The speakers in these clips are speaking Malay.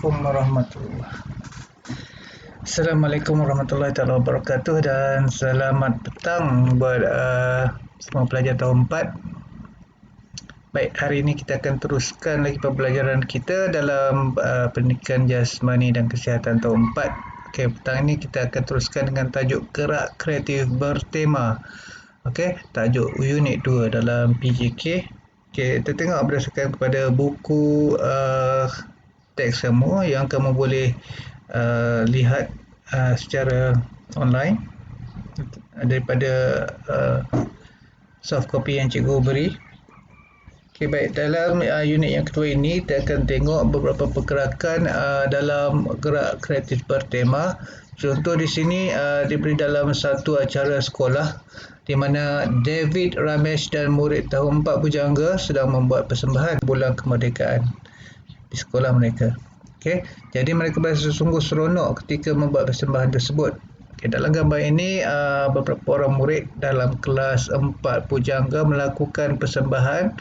Assalamualaikum warahmatullahi wabarakatuh dan selamat petang buat semua pelajar tahun 4. Baik, hari ini kita akan teruskan lagi pembelajaran kita dalam pendidikan jasmani dan kesihatan tahun 4. Okey, petang ini kita akan teruskan dengan tajuk gerak kreatif bertema. Okey, tajuk unit 2 dalam PJK. Okey, kita tengok berdasarkan kepada buku teks kamu yang kamu boleh lihat secara online daripada soft copy yang cikgu beri. Okey, baik, dalam unit yang kedua ini kita akan tengok beberapa pergerakan dalam gerak kreatif bertema. Contoh di sini diberi dalam satu acara sekolah di mana David, Ramesh dan murid tahun 4 Bujangga sedang membuat persembahan bulan kemerdekaan di sekolah mereka. Okey, jadi mereka berasa sungguh seronok ketika membuat persembahan tersebut. Okey, dalam gambar ini beberapa orang murid dalam kelas 4 Pujangga melakukan persembahan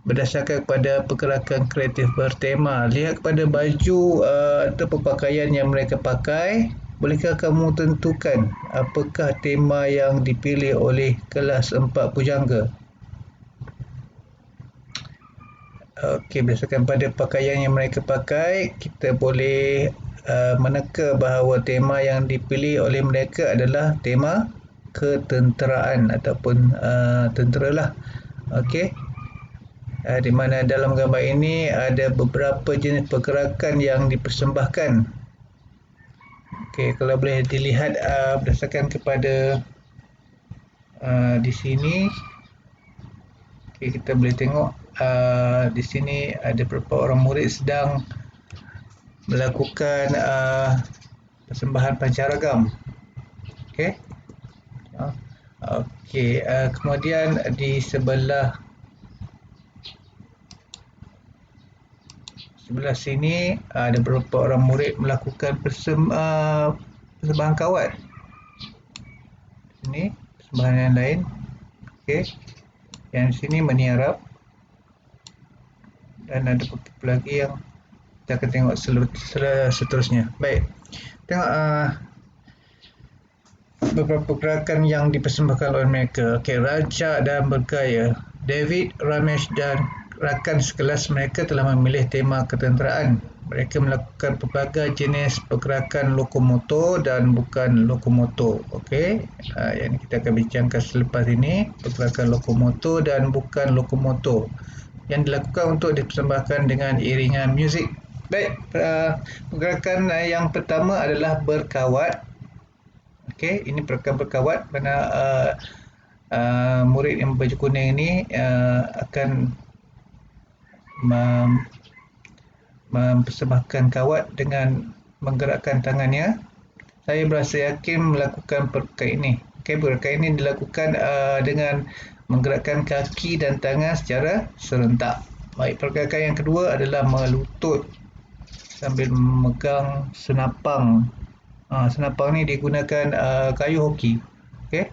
berdasarkan kepada pergerakan kreatif bertema. Lihat kepada baju atau pakaian yang mereka pakai. Bolehkah kamu tentukan apakah tema yang dipilih oleh kelas 4 Pujangga? Okey, berdasarkan pada pakaian yang mereka pakai, kita boleh meneka bahawa tema yang dipilih oleh mereka adalah tema ketenteraan ataupun tenteralah. Okey. Di mana dalam gambar ini ada beberapa jenis pergerakan yang dipersembahkan. Okey, kalau boleh dilihat berdasarkan kepada di sini. Okey, kita boleh tengok di sini ada beberapa orang murid sedang melakukan persembahan pancaragam. Okey. Okey, kemudian di sebelah sini ada beberapa orang murid melakukan persembahan kawat. Ini persembahan yang lain. Okey. Yang sini meniarap. Dan ada beberapa lagi yang kita akan tengok seterusnya. Baik. Tengok beberapa pergerakan yang dipersembahkan oleh mereka. Okey, rancak dan bergaya. David, Ramesh dan rakan sekelas mereka telah memilih tema ketenteraan. Mereka melakukan pelbagai jenis pergerakan lokomotor dan bukan lokomotor. Okey, yang kita akan bincangkan selepas ini, pergerakan lokomotor dan bukan lokomotor yang dilakukan untuk dipersembahkan dengan iringan muzik. Baik, pergerakan yang pertama adalah berkawat. Okey, ini pergerakan berkawat mana murid yang baju kuning ini akan mempersembahkan kawat dengan menggerakkan tangannya. Saya berasa yakin melakukan pergerakan ini. Okey, pergerakan ini dilakukan dengan menggerakkan kaki dan tangan secara serentak. Baik, pergerakan yang kedua adalah melutut sambil memegang senapang. Senapang ni digunakan kayu hoki. Okey,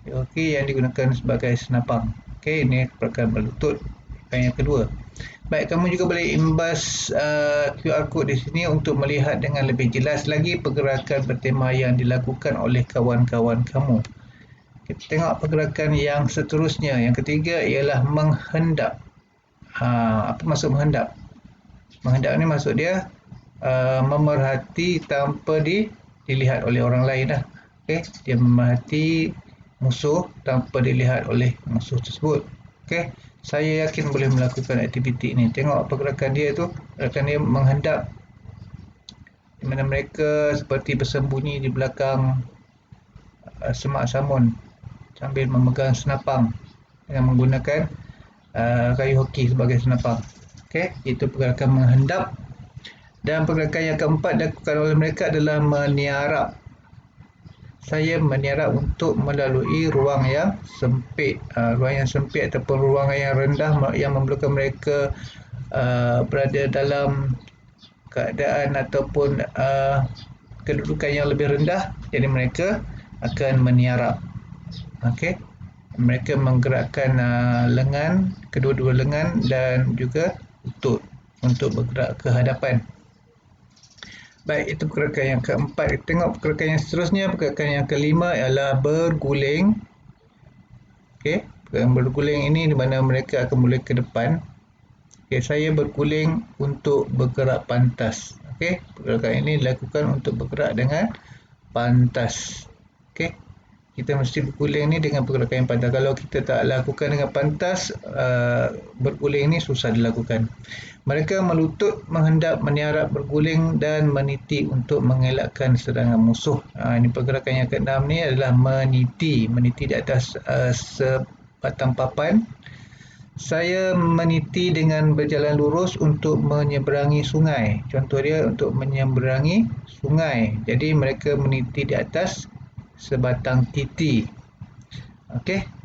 kayu hoki yang digunakan sebagai senapang. Okey, ini pergerakan melutut. Pergerakan yang kedua. Baik, kamu juga boleh imbas QR code di sini untuk melihat dengan lebih jelas lagi pergerakan bertema yang dilakukan oleh kawan-kawan kamu. Kita tengok pergerakan yang seterusnya. Yang ketiga ialah menghendap. Apa maksud menghendap? Menghendap ni maksud dia memerhati tanpa dilihat oleh orang lain lah. Okey, dia memerhati musuh tanpa dilihat oleh musuh tersebut. Okey, saya yakin boleh melakukan aktiviti ini. Tengok pergerakan dia tu, pergerakan dia menghendap di mana mereka seperti bersembunyi di belakang semak samun sambil memegang senapang dengan menggunakan kayu hoki sebagai senapang. Okey, itu pergerakan menghendap. Dan pergerakan yang keempat dilakukan oleh mereka adalah meniarap. Saya meniarap untuk melalui ruang yang sempit. Ruang yang sempit ataupun ruang yang rendah yang memerlukan mereka berada dalam keadaan ataupun kedudukan yang lebih rendah. Jadi mereka akan meniarap. Okey, mereka menggerakkan lengan, kedua-dua lengan dan juga lutut untuk bergerak ke hadapan. Baik, itu pergerakan yang keempat. Kita tengok pergerakan yang seterusnya. Pergerakan yang kelima ialah berguling. Okey, pergerakan berguling ini di mana mereka akan mula ke depan. Okey, saya berguling untuk bergerak pantas. Okey, pergerakan ini dilakukan untuk bergerak dengan pantas. Okey, kita mesti berguling ni dengan pergerakan yang pantas. Kalau kita tak lakukan dengan pantas, berguling ni susah dilakukan. Mereka melutut, menghadap, meniarap, berguling dan meniti untuk mengelakkan serangan musuh. Ini pergerakan yang keenam ni adalah meniti. Meniti di atas sebatang papan. Saya meniti dengan berjalan lurus untuk menyeberangi sungai. Contoh dia untuk menyeberangi sungai. Jadi mereka meniti di atas sebatang titi. Okey.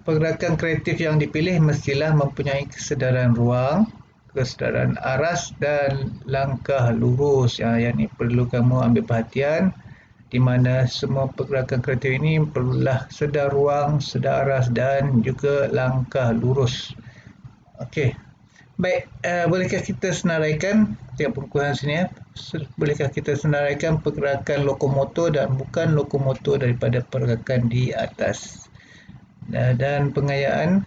Pergerakan kreatif yang dipilih mestilah mempunyai kesedaran ruang, kesedaran aras dan langkah lurus. Yang ini perlu kamu ambil perhatian, di mana semua pergerakan kreatif ini perlulah sedar ruang, sedar aras dan juga langkah lurus. Okey. Baik, bolehkah kita senaraikan, tengok pengukuran sini ya. Bolehkah kita senaraikan pergerakan lokomotor dan bukan lokomotor daripada pergerakan di atas. Dan pengayaan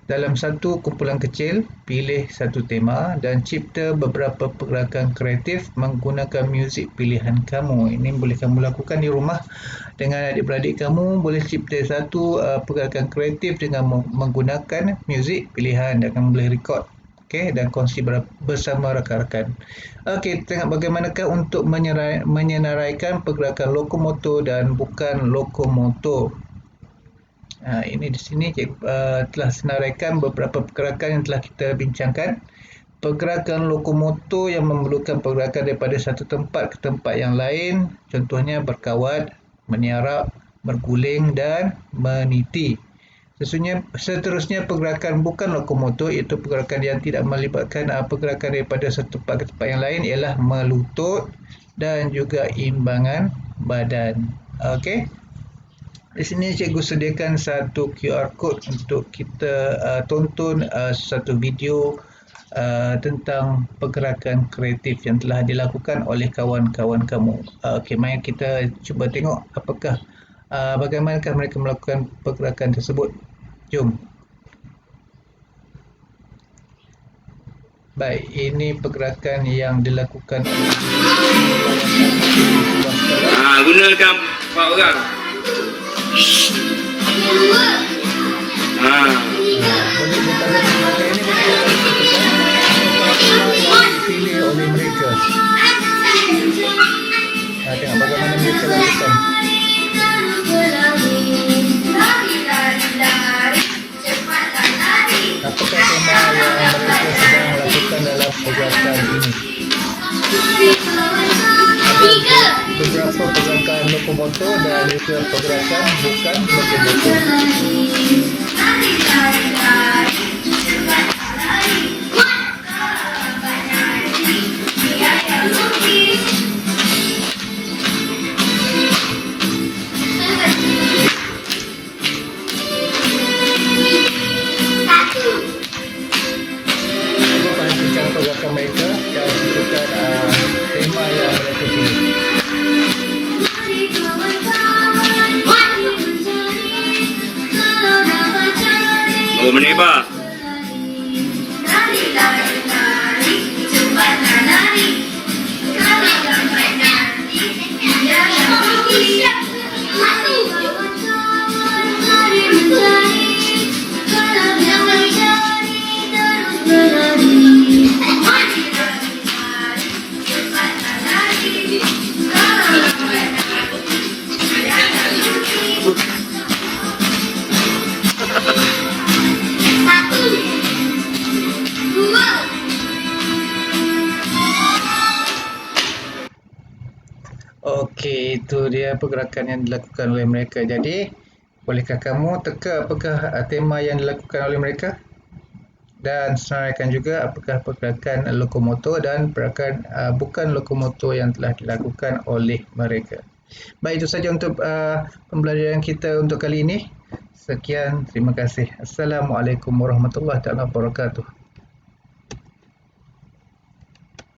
dalam satu kumpulan kecil, pilih satu tema dan cipta beberapa pergerakan kreatif menggunakan muzik pilihan kamu. Ini boleh kamu lakukan di rumah dengan adik-beradik kamu. Boleh cipta satu pergerakan kreatif dengan menggunakan muzik pilihan dan kamu boleh record. Okay, dan kongsi bersama rakan-rakan. Okey, tengok bagaimanakah untuk menyenaraikan pergerakan lokomotor dan bukan lokomotor. Ini di sini telah senaraikan beberapa pergerakan yang telah kita bincangkan. Pergerakan lokomotor yang memerlukan pergerakan daripada satu tempat ke tempat yang lain, contohnya berkawat, meniarap, berguling dan meniti. Seterusnya pergerakan bukan lokomotor, iaitu pergerakan yang tidak melibatkan pergerakan daripada satu tempat ke tempat yang lain, ialah melutut dan juga imbangan badan. Okey. Di sini cikgu sediakan satu QR code untuk kita tonton satu video tentang pergerakan kreatif yang telah dilakukan oleh kawan-kawan kamu. Okey, mari kita cuba tengok apakah bagaimanakah mereka melakukan pergerakan tersebut. Jom. Baik, ini pergerakan yang dilakukan gunakan 4 orang. Boleh daripada pergerakan ini dipilih oleh mereka. Tengok bagaimana mereka lakukan. Apakah tema yang mereka sedang lakukan dalam pergerakan ini? Beberapa pergerakan lokomotor dan juga pergerakan bukan lokomotor. Perhatikan pergerakan mereka dan tentukan tema yang mereka pilih. Menembak. Okey, itu dia pergerakan yang dilakukan oleh mereka. Jadi, bolehkah kamu teka apakah tema yang dilakukan oleh mereka? Dan senaraikan juga apakah pergerakan lokomotor dan pergerakan bukan lokomotor yang telah dilakukan oleh mereka. Baik, itu saja untuk pembelajaran kita untuk kali ini. Sekian, terima kasih. Assalamualaikum warahmatullahi wabarakatuh.